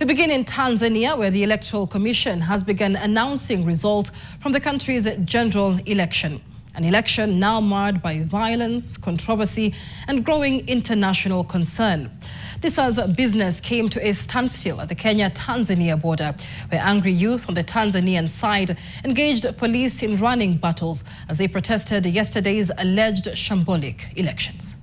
We begin in Tanzania, where the Electoral Commission has begun announcing results from the country's general election. An election now marred by violence, controversy, and growing international concern. This as business came to a standstill at the Kenya-Tanzania border, where angry youth on the Tanzanian side engaged police in running battles as they protested yesterday's alleged shambolic elections.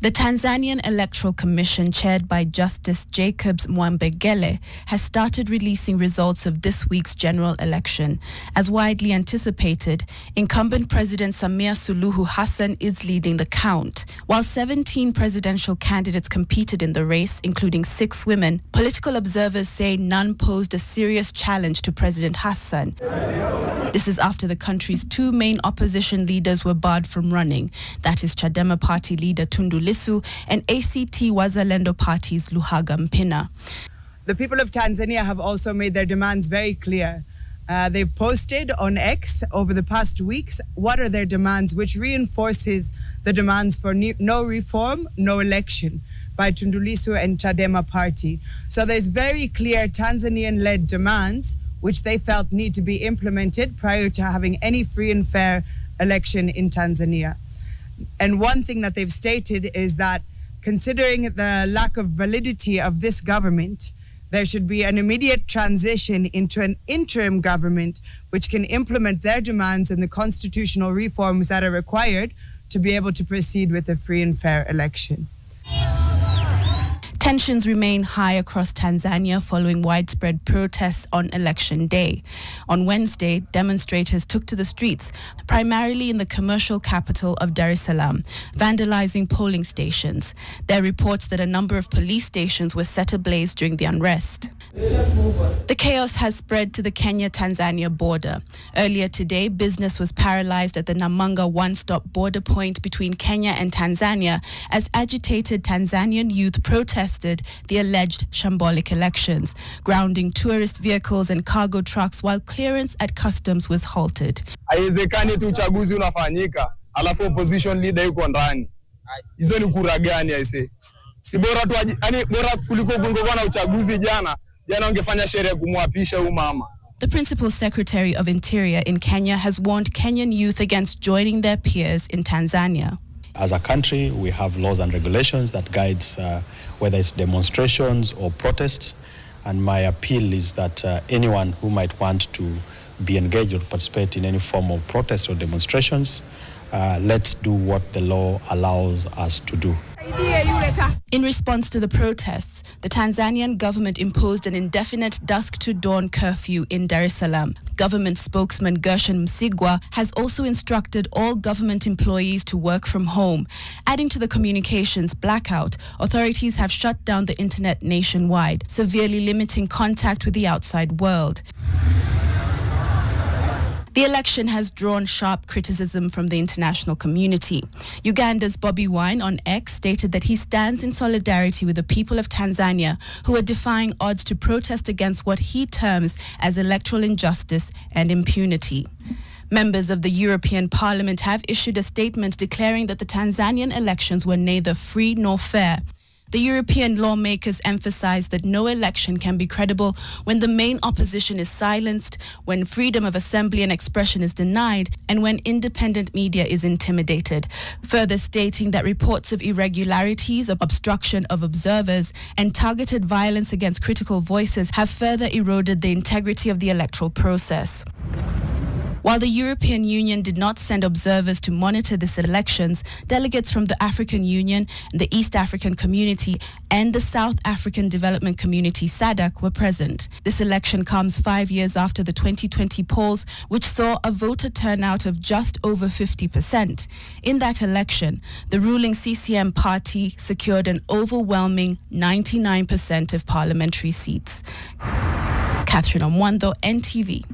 The Tanzanian Electoral Commission, chaired by Justice Jacobs Mwambegele, has started releasing results of this week's general election. As widely anticipated, incumbent President Samia Suluhu Hassan is leading the count. While 17 presidential candidates competed in the race, including 6 women, political observers say none posed a serious challenge to President Hassan. This is after the country's 2 main opposition leaders were barred from running. That is Chadema party leader Tundu Lissu and ACT Wazalendo party's Luhaga Mpina. The people of Tanzania have also made their demands very clear. They've posted on X over the past weeks what are their demands, which reinforces the demands for no reform, no election by Tundu Lissu and Chadema party. So there's very clear Tanzanian-led demands which they felt need to be implemented prior to having any free and fair election in Tanzania. And one thing that they've stated is that considering the lack of validity of this government, there should be an immediate transition into an interim government which can implement their demands and the constitutional reforms that are required to be able to proceed with a free and fair election. Tensions remain high across Tanzania following widespread protests on election day. On Wednesday, demonstrators took to the streets, primarily in the commercial capital of Dar es Salaam, vandalizing polling stations. There are reports that a number of police stations were set ablaze during the unrest. The chaos has spread to the Kenya-Tanzania border. Earlier today, business was paralyzed at the Namanga one-stop border point between Kenya and Tanzania as agitated Tanzanian youth protested the alleged shambolic elections, grounding tourist vehicles and cargo trucks while clearance at customs was halted. Haiwezekani tu uchaguzi unafanyika alafu opposition leader yuko ndani. Hizo ni kura gani aise? Si bora tu yani bora kuliko kungekuwa na uchaguzi jana ungefanya sherehe kumwapisha huyu mama. The Principal Secretary of Interior in Kenya has warned Kenyan youth against joining their peers in Tanzania. As a country, we have laws and regulations that guides whether it's demonstrations or protests. And my appeal is that anyone who might want to be engaged or participate in any form of protest or demonstrations, let's do what the law allows us to do. In response to the protests, the Tanzanian government imposed an indefinite dusk-to-dawn curfew in Dar es Salaam. Government spokesman Gershon Msigwa has also instructed all government employees to work from home. Adding to the communications blackout, authorities have shut down the internet nationwide, severely limiting contact with the outside world. The election has drawn sharp criticism from the international community. Uganda's Bobi Wine on X stated that he stands in solidarity with the people of Tanzania who are defying odds to protest against what he terms as electoral injustice and impunity. Members of the European Parliament have issued a statement declaring that the Tanzanian elections were neither free nor fair. The European lawmakers emphasize that no election can be credible when the main opposition is silenced, when freedom of assembly and expression is denied, and when independent media is intimidated, further stating that reports of irregularities, of obstruction of observers, and targeted violence against critical voices have further eroded the integrity of the electoral process. While the European Union did not send observers to monitor these elections, delegates from the African Union, the East African Community, and the South African Development Community (SADC) were present. This election comes 5 years after the 2020 polls, which saw a voter turnout of just over 50%. In that election, the ruling CCM party secured an overwhelming 99% of parliamentary seats. Catherine Omwando, NTV.